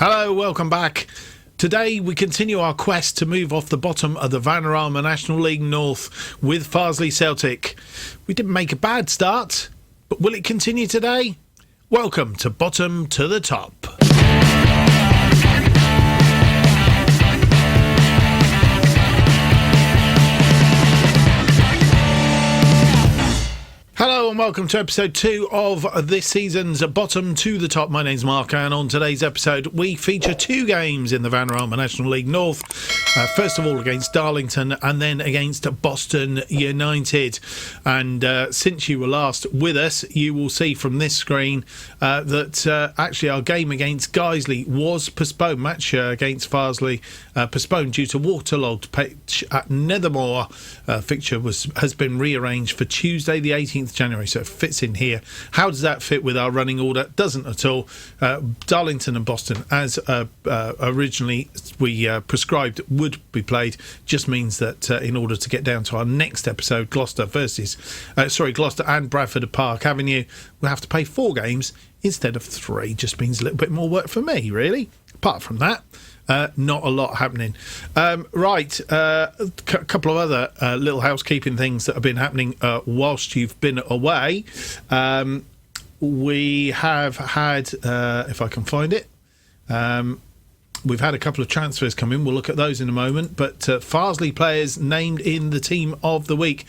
Hello, welcome back. Today we continue our quest to move off the bottom of the Vanarama National League North with Farsley Celtic. We didn't make a bad start, but will it continue today? Welcome to Bottom to the Top. Hello and welcome to episode 2 of this season's Bottom to the Top. My name's Mark, and on today's episode we feature 2 games in the Vanarama National League North. First of all against Darlington and then against Boston United. And since you were last with us, you will see from this screen that actually our game against Guiseley was postponed. Match against Farsley postponed due to waterlogged pitch at Nethermore. Fixture has been rearranged for Tuesday the 18th January, so it fits in here. How does that fit with our running order? Doesn't at all. Darlington and Boston, as originally we prescribed would be played, just means that in order to get down to our next episode, Gloucester and Bradford at Park Avenue, we'll have to play 4 games instead of 3. Just means a little bit more work for me, really. Apart from that, not a lot happening. Right, a couple of other little housekeeping things that have been happening whilst you've been away. We have had, if I can find it, we've had a couple of transfers come in. We'll look at those in a moment. But Farsley players named in the team of the week.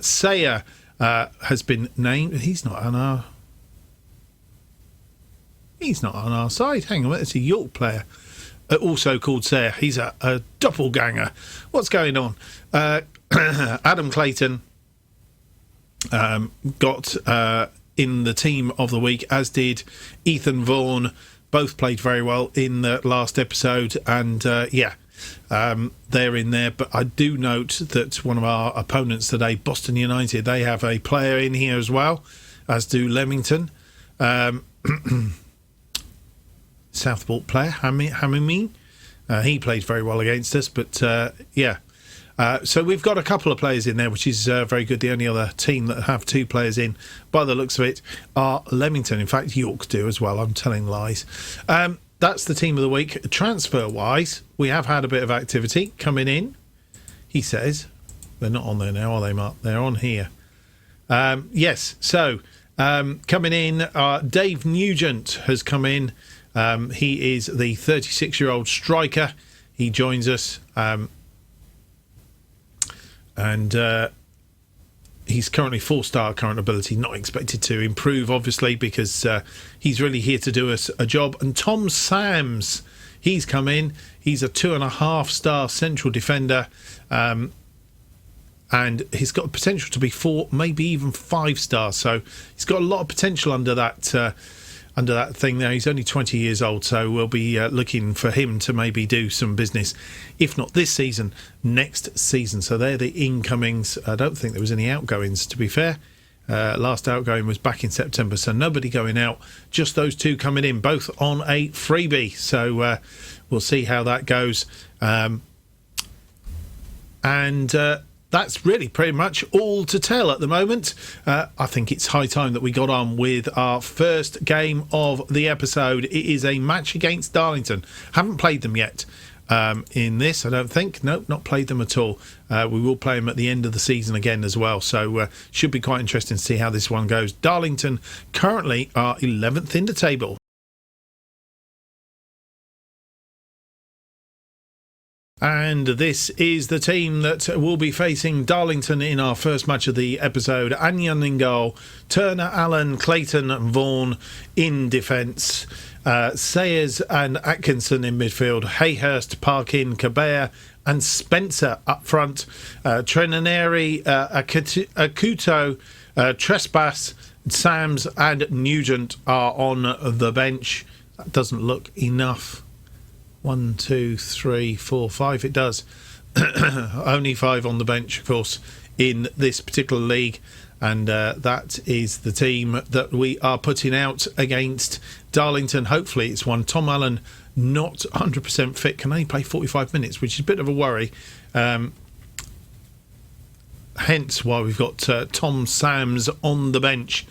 Sayer has been named. He's not on our side. Hang on, it's a York player. Also called Sayer. He's a doppelganger. What's going on? Adam Clayton got in the team of the week, as did Ethan Vaughan. Both played very well in the last episode, and they're in there. But I do note that one of our opponents today, Boston United, they have a player in here as well, as do Leamington. Southport player, Hamimine. He played very well against us, but so we've got a couple of players in there, which is very good. The only other team that have 2 players in, by the looks of it, are Leamington. In fact, York do as well. I'm telling lies. That's the team of the week. Transfer-wise, we have had a bit of activity coming in. He says they're not on there now, are they, Mark? They're on here. Yes. So coming in, Dave Nugent has come in. He is the 36-year-old striker. He joins us, and he's currently 4-star current ability, not expected to improve, obviously, because he's really here to do us a job. And Tom Sams, he's come in. He's a 2.5-star central defender, and he's got potential to be 4, maybe even 5 stars. So he's got a lot of potential under that thing there. He's only 20 years old, so we'll be looking for him to maybe do some business, if not this season, next season. So they're the incomings. I don't think there was any outgoings, to be fair. Last outgoing was back in September, so nobody going out, just those 2 coming in, both on a freebie. So we'll see how that goes. That's really pretty much all to tell at the moment. I think it's high time that we got on with our first game of the episode. It is a match against Darlington. Haven't played them yet in this, I don't think. Nope, not played them at all. We will play them at the end of the season again as well. So should be quite interesting to see how this one goes. Darlington currently are 11th in the table. And this is the team that will be facing Darlington in our first match of the episode. Anyan in goal, Turner, Allen, Clayton, Vaughan in defence, Sayers and Atkinson in midfield, Hayhurst, Parkin, Cabea and Spencer up front, Trenaneri, Akuto, Trespass, Sams and Nugent are on the bench. That doesn't look enough. 1, 2, 3, 4, 5. It does. Only 5 on the bench, of course, in this particular league. And that is the team that we are putting out against Darlington. Hopefully it's one. Tom Allen, not 100% fit, can only play 45 minutes, which is a bit of a worry. Hence why we've got Tom Sams on the bench.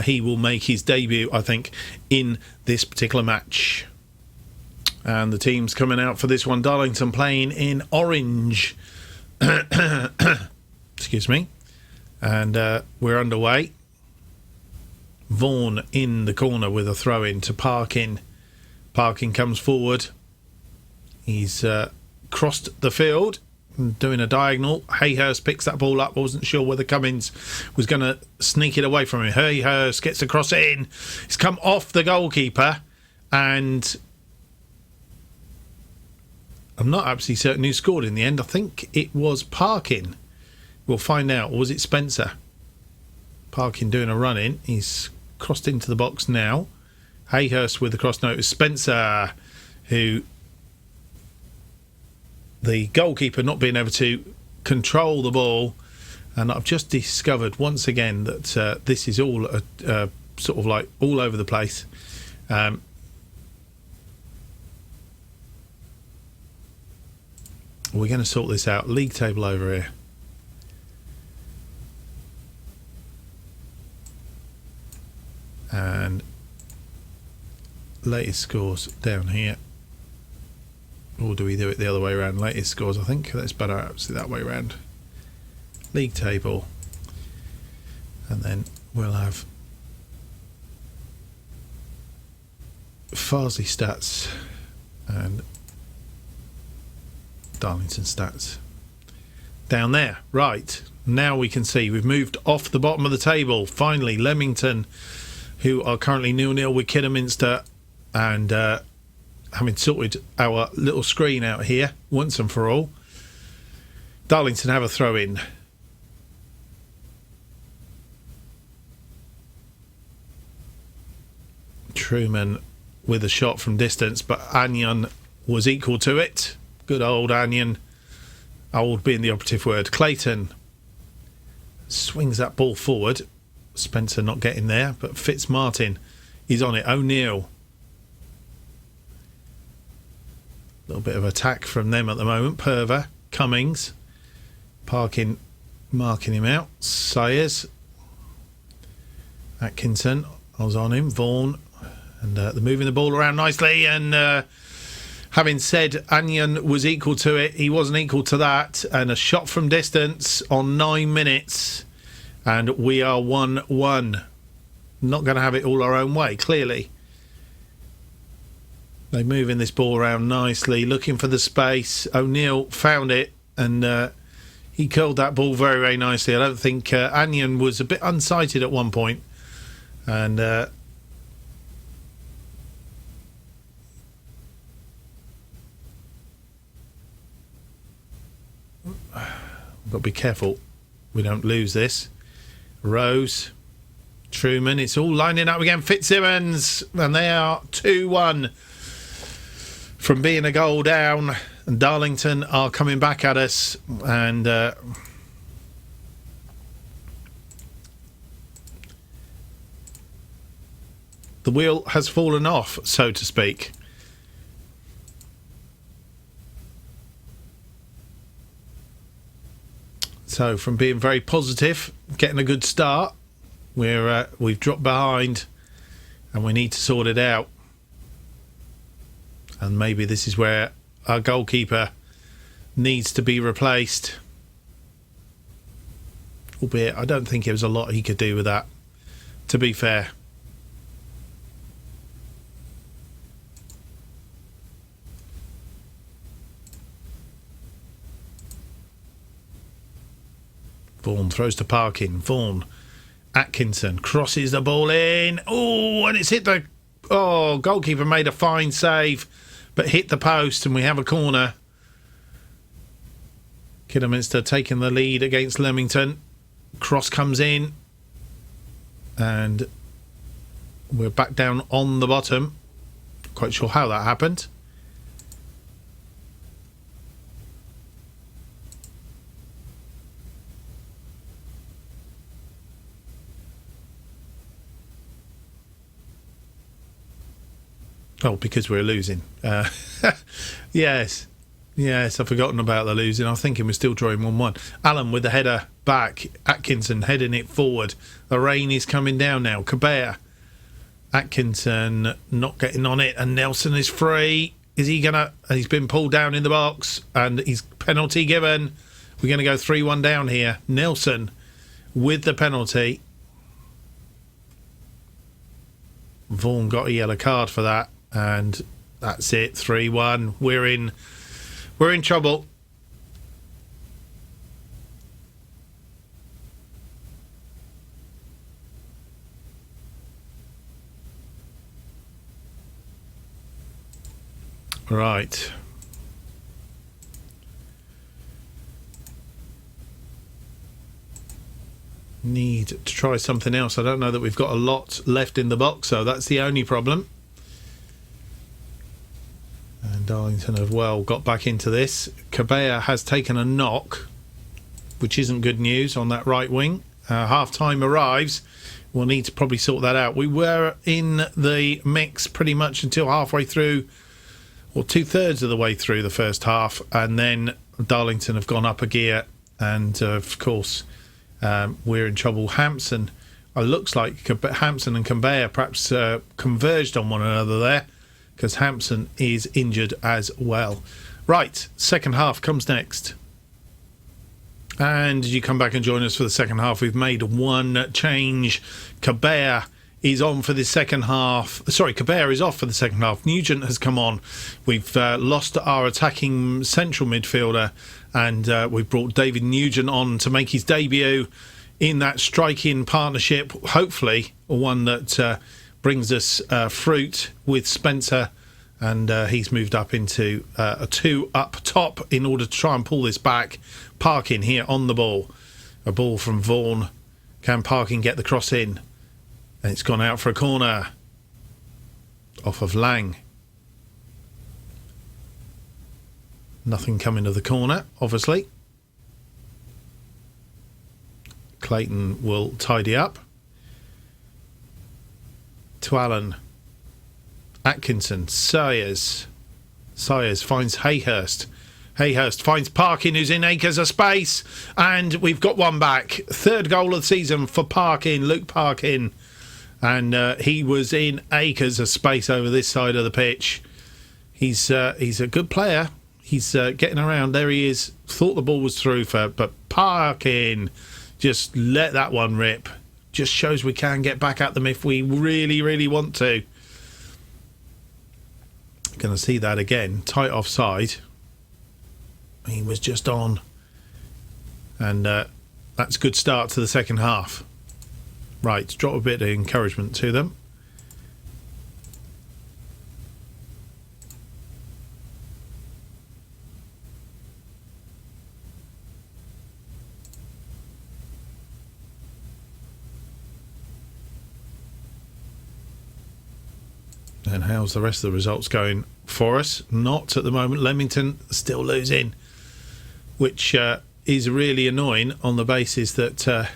He will make his debut, I think, in this particular match. And the teams coming out for this one, Darlington playing in orange. Excuse me. And we're underway. Vaughan in the corner with a throw-in to Parkin. Parkin comes forward. He's crossed the field, doing a diagonal. Hayhurst picks that ball up. I wasn't sure whether Cummins was going to sneak it away from him. Hayhurst gets across in. It's come off the goalkeeper, and I'm not absolutely certain who scored in the end. I think it was Parkin. We'll find out. Or was it Spencer? Parkin doing a run-in. He's crossed into the box now. Hayhurst with the cross. No, it was Spencer, who... the goalkeeper not being able to control the ball. And I've just discovered once again that this is all sort of like all over the place. We're going to sort this out. League table over here. And latest scores down here. Or do we do it the other way around? Latest scores, I think. That's better, actually, that way around. League table. And then we'll have Farsley stats and Darlington stats. Down there. Right. Now we can see we've moved off the bottom of the table. Finally, Leamington, who are currently 0-0 with Kidderminster, and having sorted our little screen out here once and for all. Darlington have a throw in. Truman with a shot from distance, but Anyon was equal to it. Good old Anyon. Old being the operative word. Clayton swings that ball forward. Spencer not getting there, but Fitzmartin, he's on it. O'Neill. A little bit of attack from them at the moment. Purver, Cummings, Parkin marking him out. Sayers, Atkinson, I was on him. Vaughan, and they're moving the ball around nicely. And having said Anyon was equal to it, he wasn't equal to that. And a shot from distance on 9 minutes. And we are 1-1. Not going to have it all our own way, clearly. They're moving this ball around nicely, looking for the space. O'Neill found it, and he curled that ball very, very nicely. I don't think Anyon was a bit unsighted at one point. And got to be careful we don't lose this. Rose, Truman, it's all lining up again. Fitzsimmons, and they are 2-1 from being a goal down. And Darlington are coming back at us, and the wheel has fallen off, so to speak. So from being very positive, getting a good start, we've dropped behind, and we need to sort it out. And maybe this is where our goalkeeper needs to be replaced. Albeit, I don't think there was a lot he could do with that, to be fair. Vaughan throws to Parkin. Vaughan. Atkinson crosses the ball in. Oh, and it's hit the... Oh, goalkeeper made a fine save, but hit the post, and we have a corner. Kidderminster taking the lead against Leamington. Cross comes in, and we're back down on the bottom. Quite sure how that happened. Oh, because we're losing. Yes, I've forgotten about the losing. I'm thinking we're still drawing 1-1. Allen with the header back. Atkinson heading it forward. The rain is coming down now. Cabea. Atkinson not getting on it, and Nelson is free. Is he gonna? He's been pulled down in the box, and he's penalty given. We're going to go 3-1 down here. Nelson with the penalty. Vaughan got a yellow card for that, and that's it. 3-1. We're in trouble. Right. Need to try something else. I don't know that we've got a lot left in the box, so that's the only problem. And Darlington have well got back into this. Cabella has taken a knock, which isn't good news on that right wing. Half time arrives. We'll need to probably sort that out. We were in the mix pretty much until halfway through, or 2/3 of the way through the first half, and then Darlington have gone up a gear, and of course we're in trouble. Hampson, looks like Hampson and Cabella perhaps converged on one another there, because Hampson is injured as well. Right, second half comes next. And you come back and join us for the second half. We've made one change. Cabella is on for the second half. Sorry, Cabella is off for the second half. Nugent has come on. We've lost our attacking central midfielder, and we've brought David Nugent on to make his debut in that striking partnership. Hopefully, one that brings us fruit with Spencer, and he's moved up into a 2 up top in order to try and pull this back. Parkin here on the ball. A ball from Vaughan. Can Parkin get the cross in? And it's gone out for a corner. Off of Lang. Nothing coming to the corner, obviously. Clayton will tidy up. To Allen. Atkinson. Sayers finds Hayhurst. Hayhurst finds Parkin, who's in acres of space. And we've got one back. Third goal of the season for Parkin, Luke Parkin. And he was in acres of space over this side of the pitch. He's a good player. He's getting around. There he is. Thought the ball was through but Parkin just let that one rip. Just shows we can get back at them if we really, really want to. Going to see that again. Tight offside. He was just on. And that's a good start to the second half. Right, drop a bit of encouragement to them. And how's the rest of the results going for us? Not at the moment. Leamington still losing, which is really annoying on the basis that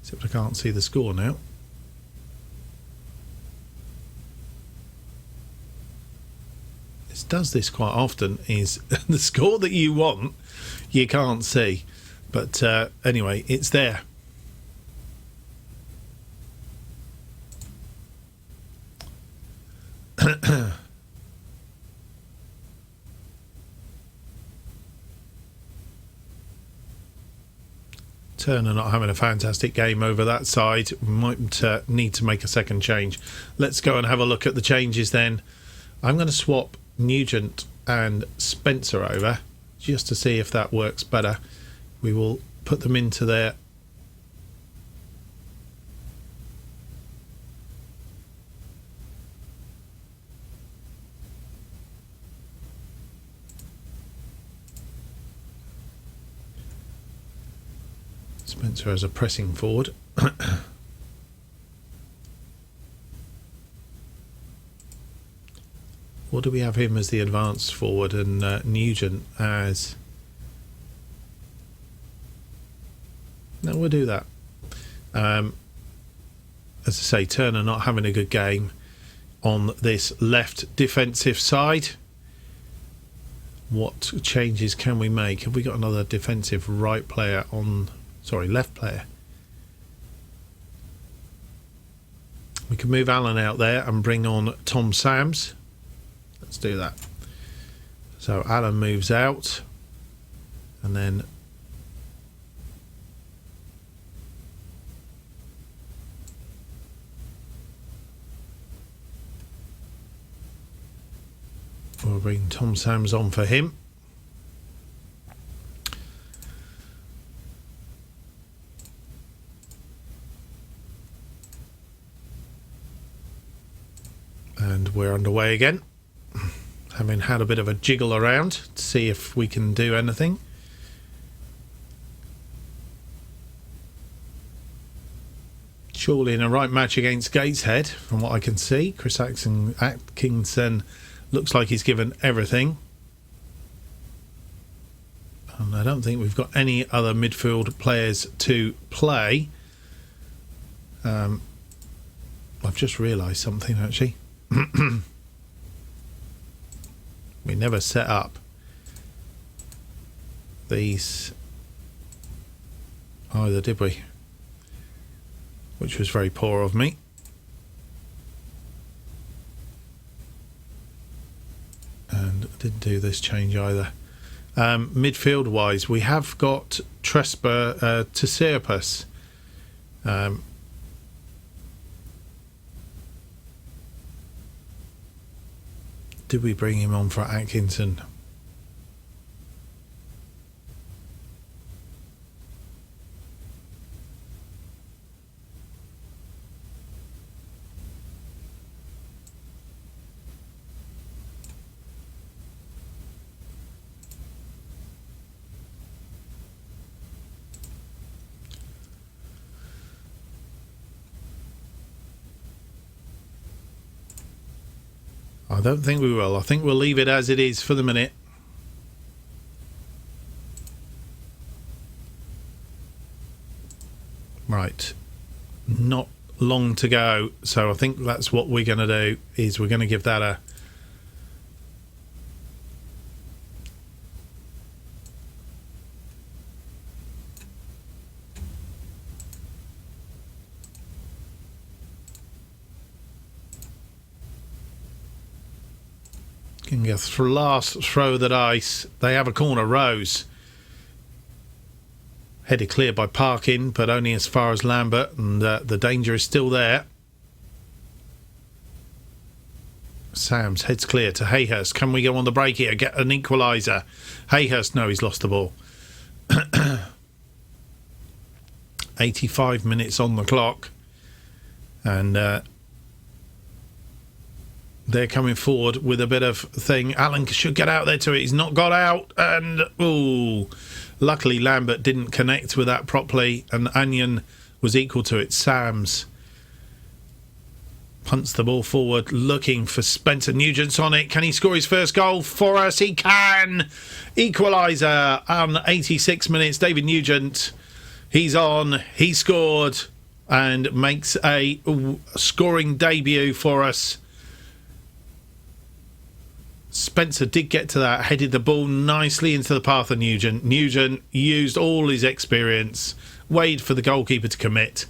except I can't see the score now. This does this quite often, is the score that you want you can't see, but anyway, it's there. Turner not having a fantastic game over that side. We might need to make a second change. Let's go and have a look at the changes then. I'm going to swap Nugent and Spencer over just to see if that works better. We will put them into there. Spencer as a pressing forward. What do we have him as the advanced forward, and Nugent as... No, we'll do that. As I say, Turner not having a good game on this left defensive side. What changes can we make? Have we got another defensive right player on... Sorry, left player. We can move Alan out there and bring on Tom Sams. Let's do that. So Alan moves out, and then we'll bring Tom Sams on for him. And we're underway again, having had a bit of a jiggle around to see if we can do anything. Surely in a right match against Gateshead, from what I can see. Chris Atkinson looks like he's given everything. And I don't think we've got any other midfield players to play. I've just realised something, actually. We never set up these either, did we? Which was very poor of me. And I didn't do this change either. Midfield wise, we have got Tresper to Serapus. Did we bring him on for Atkinson? I don't think we will. I think we'll leave it as it is for the minute. Right. Not long to go. So I think that's what we're going to do, is we're going to give that a... Can get last throw of the dice. They have a corner. Rose headed clear by Parkin, but only as far as Lambert, and the danger is still there. Sams heads clear to Hayhurst. Can we go on the break here? Get an equaliser. Hayhurst, no, he's lost the ball. 85 minutes on the clock, and they're coming forward with a bit of thing. Alan should get out there to it. He's not got out. And, ooh, luckily Lambert didn't connect with that properly. And Anion was equal to it. Sams punts the ball forward, looking for Spencer Nugent's on it. Can he score his first goal for us? He can. Equaliser on 86 minutes. David Nugent, he's on. He scored and makes a scoring debut for us. Spencer did get to that, headed the ball nicely into the path of Nugent. Nugent used all his experience, waited for the goalkeeper to commit,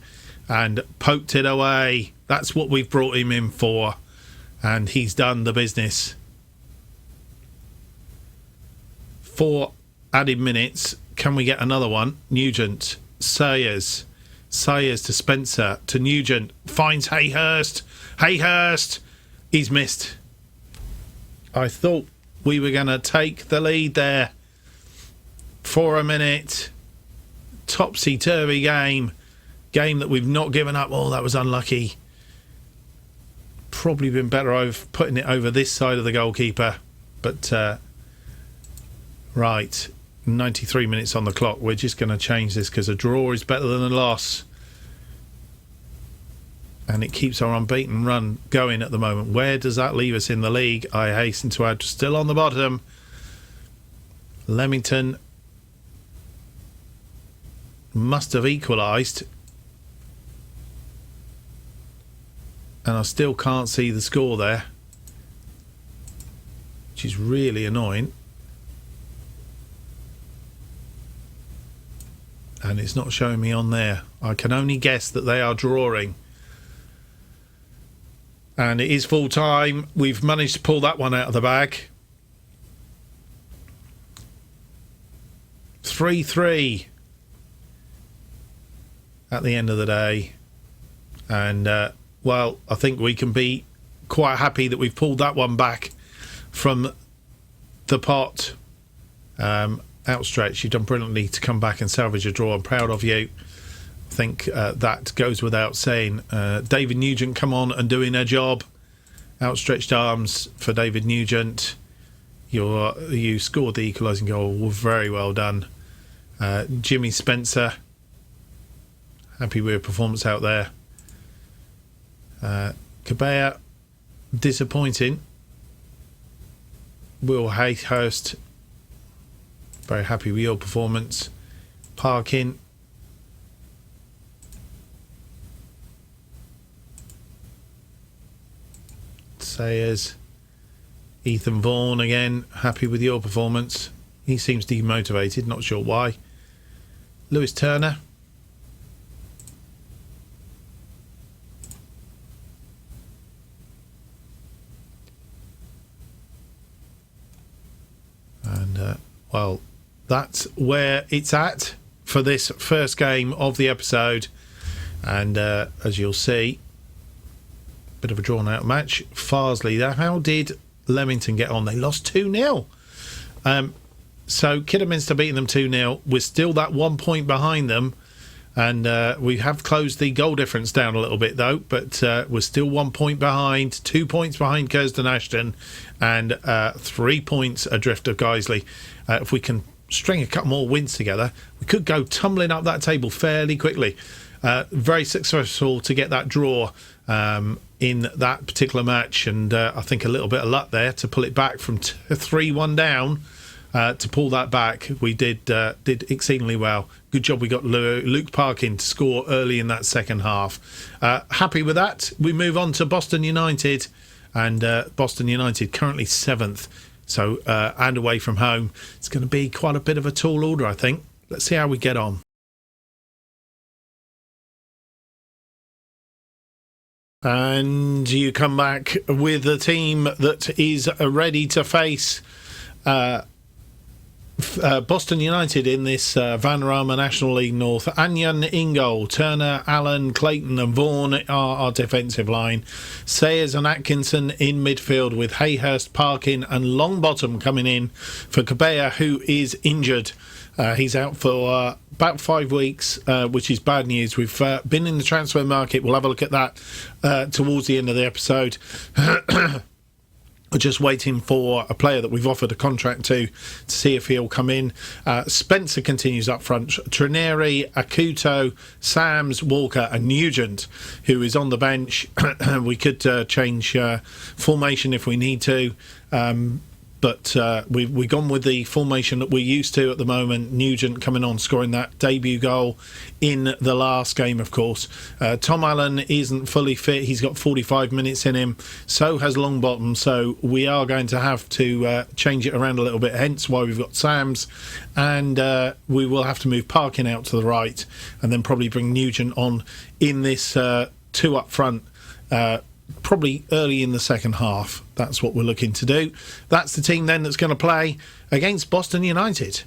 and poked it away. That's what we've brought him in for, and he's done the business. 4 added minutes. Can we get another one? Nugent, Sayers to Spencer, to Nugent, finds Hayhurst. Hayhurst, he's missed. I thought we were going to take the lead there for a minute. Topsy-turvy game that we've not given up. Oh, that was unlucky. Probably been better off putting it over this side of the goalkeeper. But, right, 93 minutes on the clock. We're just going to change this because a draw is better than a loss. And it keeps our unbeaten run going at the moment. Where does that leave us in the league? I hasten to add, still on the bottom. Leamington must have equalised. And I still can't see the score there, which is really annoying. And it's not showing me on there. I can only guess that they are drawing. And it is full time. We've managed to pull that one out of the bag. 3-3 at the end of the day. And, well, I think we can be quite happy that we've pulled that one back from the pot. Outstretched, you've done brilliantly to come back and salvage a draw. I'm proud of you. I think that goes without saying. David Nugent come on and doing their job. Outstretched arms for David Nugent. You scored the equalising goal. Very well done. Jimmy Spencer, happy with your performance out there. Cabea, disappointing. Will Hayhurst, very happy with your performance. Parkin, Sayers, Ethan Vaughan again, happy with your performance. He seems demotivated, not sure why. Lewis Turner, and well, that's where it's at for this first game of the episode. And as you'll see, bit of a drawn out match. Farsley there. How did Leamington get on? They lost 2-0. So Kidderminster beating them 2-0. We're still that 1 point behind them. And we have closed the goal difference down a little bit though. But we're still 1 point behind. 2 points behind Curzon Ashton. And 3 points adrift of Guiseley. If we can string a couple more wins together, we could go tumbling up that table fairly quickly. Very successful to get that draw in that particular match, and I think a little bit of luck there to pull it back from 3-1 down. To pull that back, we did exceedingly well. Good job we got Luke Parkin to score early in that second half. Happy with that. We move on to Boston United, and Boston United currently 7th, so and away from home. It's going to be quite a bit of a tall order, I think. Let's see how we get on. And you come back with a team that is ready to face Boston United in this Vanarama National League North. Anyan in goal, Turner, Allen, Clayton and Vaughan are our defensive line. Sayers and Atkinson in midfield, with Hayhurst, Parkin and Longbottom coming in for Cabea, who is injured. He's out for about 5 weeks, which is bad news. We've been in the transfer market. We'll have a look at that towards the end of the episode. We're just waiting for a player that we've offered a contract to see if he'll come in. Spencer continues up front. Trineri, Akuto, Sams, Walker and Nugent, who is on the bench. We could change formation if we need to. But we've gone with the formation that we're used to at the moment. Nugent coming on, scoring that debut goal in the last game, of course. Tom Allen isn't fully fit. He's got 45 minutes in him. So has Longbottom. So we are going to have to change it around a little bit. Hence why we've got Sams. And we will have to move Parkin out to the right. And then probably bring Nugent on in this 2 up front. Probably early in the second half. That's what we're looking to do. That's the team then that's going to play against Boston United.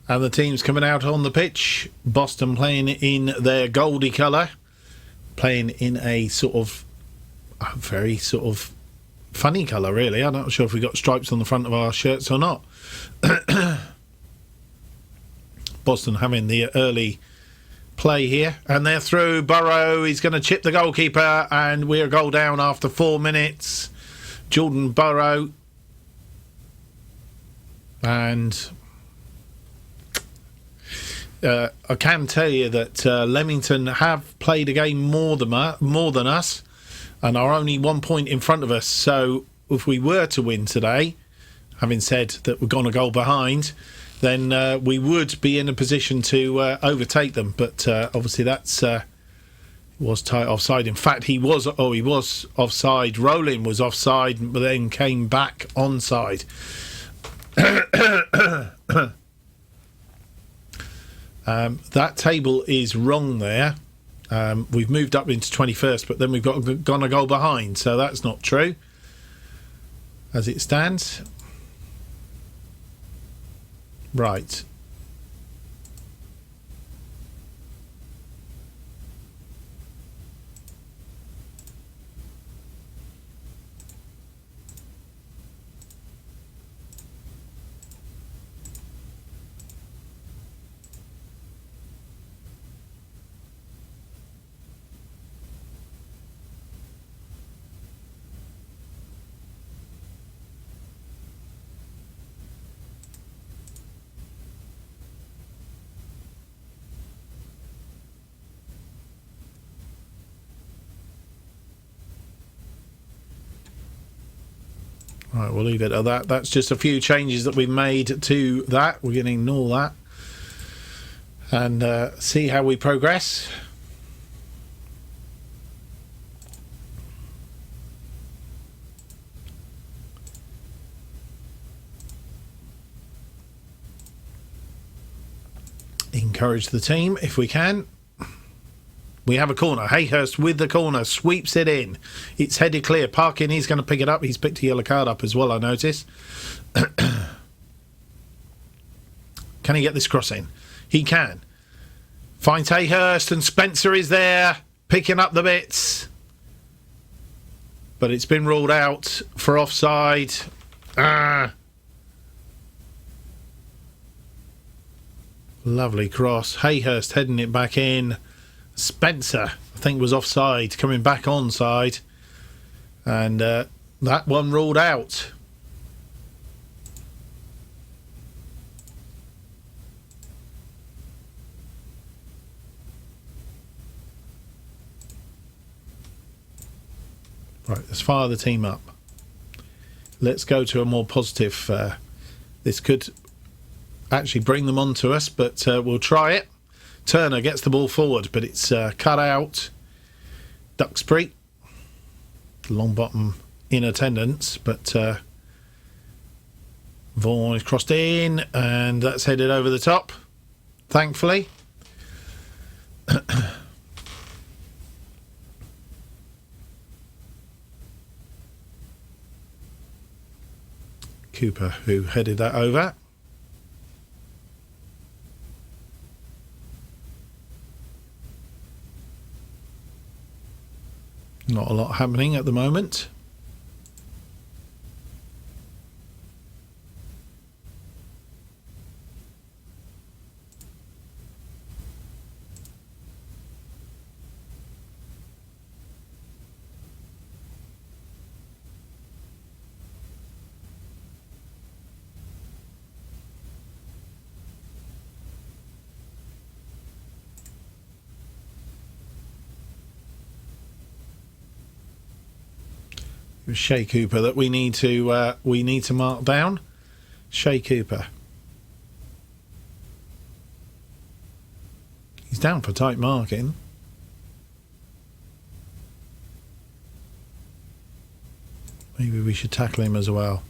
And the team's coming out on the pitch. Boston playing in their Goldie colour. Playing in a sort of very sort of funny colour, really. I'm not sure if we got stripes on the front of our shirts or not. Boston having the early play here, and they're through. Burrow is going to chip the goalkeeper, and we're a goal down after 4 minutes. Jordan Burrow, and I can tell you that Leamington have played a game more than us, and are only 1 point in front of us. So if we were to win today, having said that we're gone a goal behind, then we would be in a position to overtake them. But obviously that's was tight offside. In fact, he was offside. Rowling was offside, but then came back onside. That table is wrong there. We've moved up into 21st, but then we've gone a goal behind, so that's not true as it stands. Right. Right, we'll leave it at that. That's just a few changes that we've made to that. We're going to ignore that and see how we progress. Encourage the team if we can. We have a corner. Hayhurst with the corner. Sweeps it in. It's headed clear. Parkin, he's going to pick it up. He's picked a yellow card up as well, I notice. Can he get this cross in? He can. Finds Hayhurst and Spencer is there. Picking up the bits. But it's been ruled out for offside. Lovely cross. Hayhurst heading it back in. Spencer, I think, was offside, coming back onside. And that one ruled out. Right, let's fire the team up. Let's go to a more positive. This could actually bring them on to us, but we'll try it. Turner gets the ball forward, but it's cut out. Duxbury, Longbottom in attendance, but Vaughan is crossed in, and that's headed over the top, thankfully. Cooper, who headed that over. Not a lot happening at the moment. It was Shea Cooper that we need to mark down. Shea Cooper. He's down for tight marking. Maybe we should tackle him as well.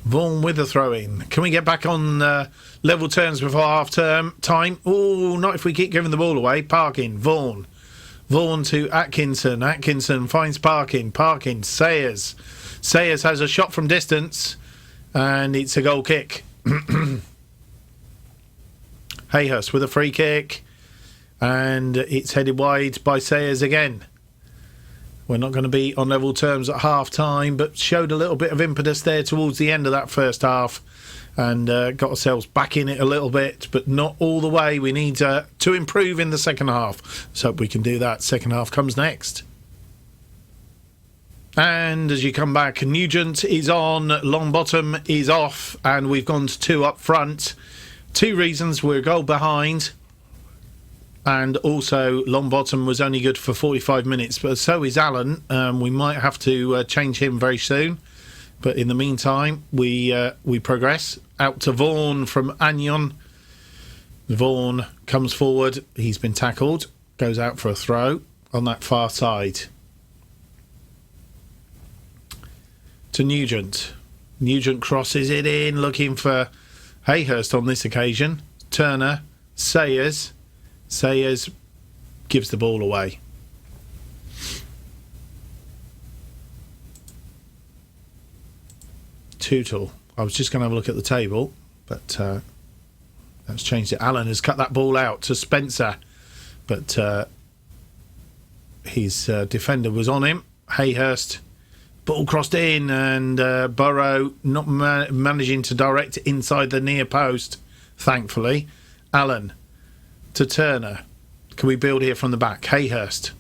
Vaughan with a throw-in. Can we get back on level terms before half-term time? Oh, not if we keep giving the ball away. Parkin, Vaughan. Vaughan to Atkinson. Atkinson finds Parkin. Parkin, Sayers. Sayers has a shot from distance, and it's a goal kick. Hayhurst with a free kick, and it's headed wide by Sayers again. We're not going to be on level terms at half-time, but showed a little bit of impetus there towards the end of that first half and got ourselves back in it a little bit, but not all the way. We need to improve in the second half. So we can do that. Second half comes next. And as you come back, Nugent is on, Longbottom is off, and we've gone to two up front. Two reasons: we're a goal behind, and also Longbottom was only good for 45 minutes, but so is Allen. We might have to change him very soon, but in the meantime we progress. Out to Vaughan from Agnon. Vaughan comes forward, he's been tackled, goes out for a throw. on that far side. To Nugent. Nugent crosses it in, looking for Hayhurst on this occasion. Turner, Sayers. Sayers gives the ball away. Tootle. I was just going to have a look at the table, but that's changed it. Allen has cut that ball out to Spencer, but his defender was on him. Hayhurst, ball crossed in, and Burrow not managing to direct it inside the near post, thankfully. Allen to Turner. Can we build here from the back? Hayhurst.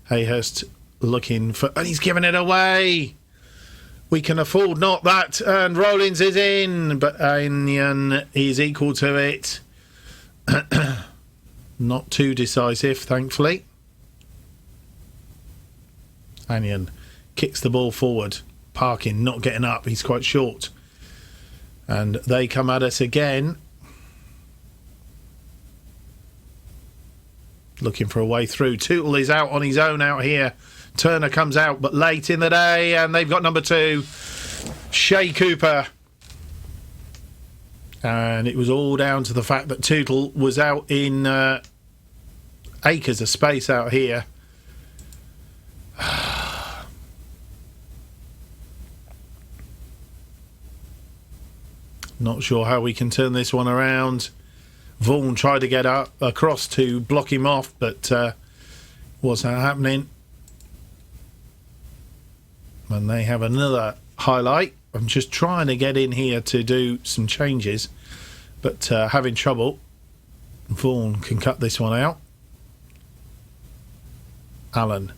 Hayhurst looking for... and he's giving it away! We can afford not that, and Rollins is in, but Anion is equal to it. Not too decisive, thankfully. Anion kicks the ball forward. Parkin not getting up, he's quite short. And they come at us again. Looking for a way through. Tootle is out on his own out here. Turner comes out, but late in the day, and they've got number 2, Shea Cooper. And it was all down to the fact that Tootle was out in acres of space out here. Not sure how we can turn this one around. Vaughan tried to get up across to block him off, but wasn't happening. And they have another highlight. I'm just trying to get in here to do some changes, but having trouble. Vaughan can cut this one out. Allen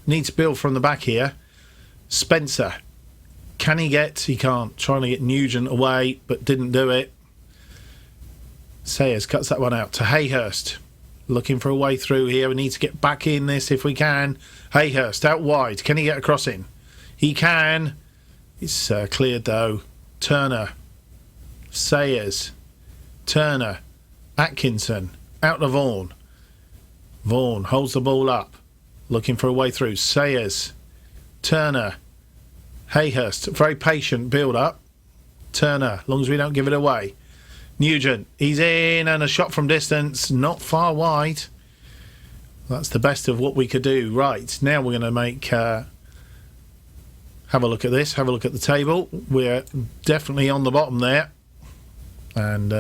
needs to build from the back here. Spencer, can he get? He can't. Trying to get Nugent away, but didn't do it. Sayers cuts that one out to Hayhurst. Looking for a way through here. We need to get back in this if we can. Hayhurst out wide. Can he get across in? He can. It's cleared though. Turner. Sayers. Turner. Atkinson. Out to Vaughan. Vaughan holds the ball up. Looking for a way through. Sayers. Turner. Hayhurst. Very patient build up. Turner. As long as we don't give it away. Nugent. He's in, and a shot from distance. Not far wide. That's the best of what we could do. Right. Now we're going to make... have a look at this. Have a look at the table. We're definitely on the bottom there. And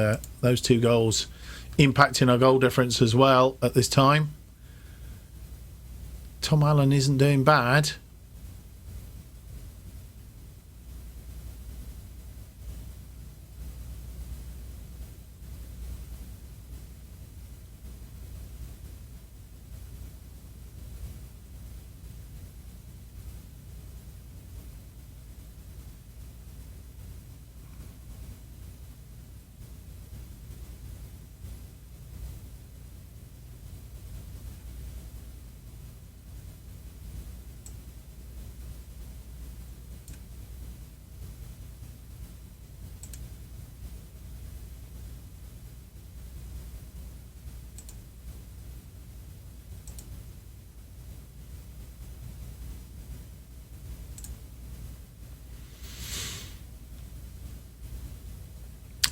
those 2 goals impacting our goal difference as well at this time. Tom Allen isn't doing bad.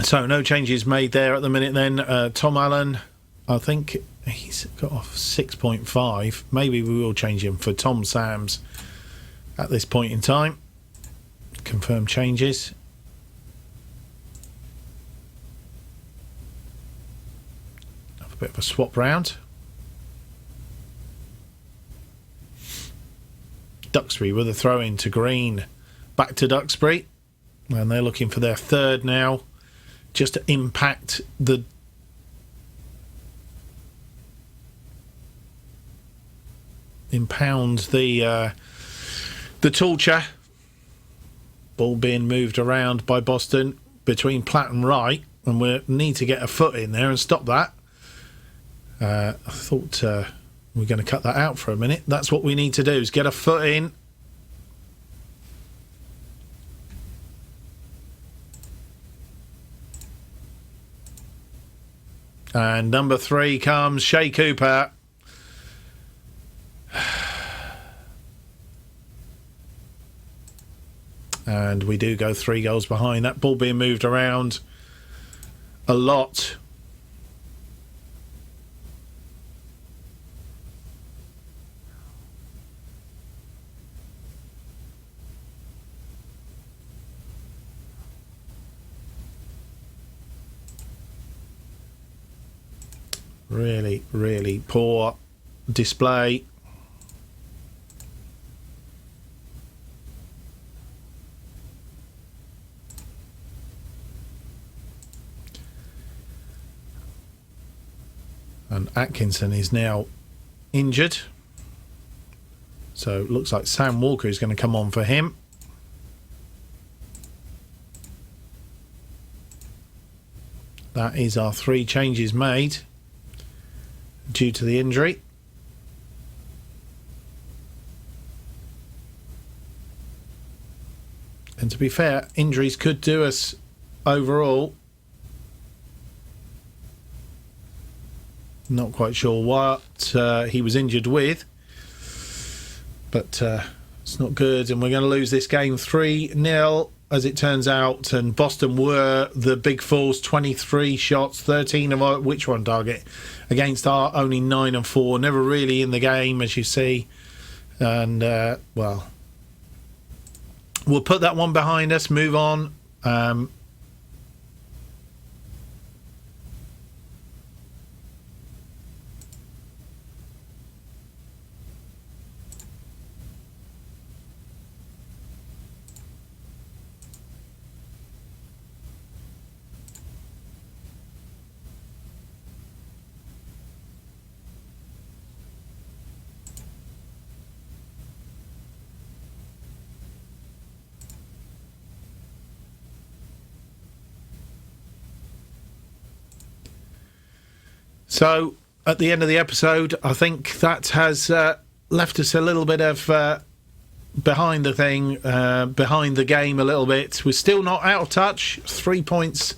So no changes made there at the minute then. Tom Allen, I think he's got off 6.5. Maybe we will change him for Tom Sams at this point in time. Confirm changes. Have a bit of a swap round. Duxbury with a throw in to Green. Back to Duxbury. And they're looking for their 3rd now. Just to impact the impound the torture. Ball being moved around by Boston between Platt and Wright, and we need to get a foot in there and stop that. I thought we're going to cut that out for a minute. That's what we need to do, is get a foot in. And number 3 comes Shea Cooper. And we do go 3 goals behind. That ball being moved around a lot. Really, really poor display. And Atkinson is now injured. So it looks like Sam Walker is going to come on for him. That is our 3 changes made due to the injury. And to be fair, injuries could do us overall. Not quite sure what he was injured with, but it's not good, and we're going to lose this game 3-0 as it turns out. And Boston were the big force, 23 shots, 13 of which were on target, against our only 9 and 4. Never really in the game, as you see. And well, we'll put that one behind us, move on. So, at the end of the episode, I think that has left us a little bit of behind the thing, behind the game a little bit. We're still not out of touch. 3 points.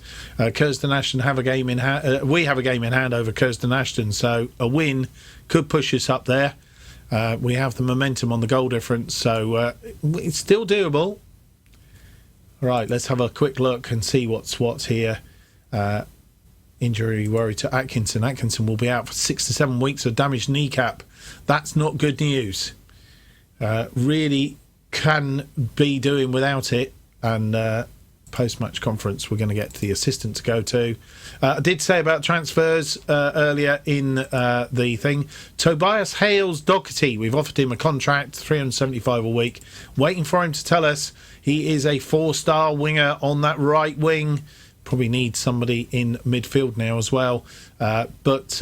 Curzon Ashton have a game in hand. We have a game in hand over Curzon Ashton, so a win could push us up there. We have the momentum on the goal difference, so it's still doable. Right, let's have a quick look and see what's here. Injury worry to Atkinson. Atkinson will be out for 6 to 7 weeks of damaged kneecap. That's not good news. Really can be doing without it. And post-match conference we're going to get the assistant to go to. I did say about transfers earlier in the thing. Tobias Hales Doherty, we've offered him a contract, $375 a week. Waiting for him to tell us he is a 4-star winger on that right wing. Probably need somebody in midfield now as well. But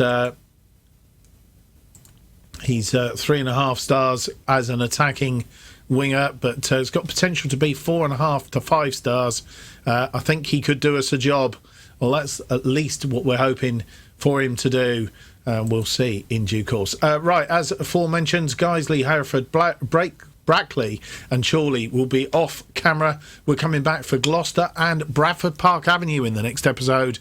he's 3.5 stars as an attacking winger, but has got potential to be 4.5 to 5 stars. I think he could do us a job. Well, that's at least what we're hoping for him to do. We'll see in due course. Right, as aforementioned, Guiseley, Hereford, Brackley and Chorley will be off camera. We're coming back for Gloucester and Bradford Park Avenue in the next episode.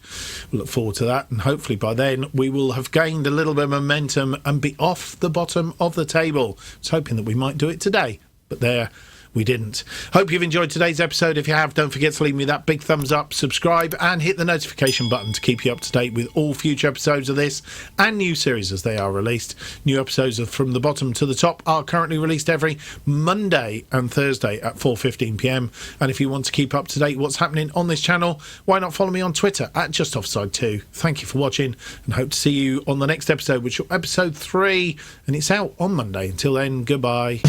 We look forward to that, and hopefully by then we will have gained a little bit of momentum and be off the bottom of the table. I was hoping that we might do it today, but there we didn't. Hope you've enjoyed today's episode. If you have, don't forget to leave me that big thumbs up, subscribe and hit the notification button to keep you up to date with all future episodes of this and new series as they are released. New episodes of From the Bottom to the Top are currently released every Monday and Thursday at 4:15 p.m. And if you want to keep up to date what's happening on this channel, why not follow me on Twitter at JustOffside2. Thank you for watching and hope to see you on the next episode, which is episode 3, and it's out on Monday. Until then, goodbye.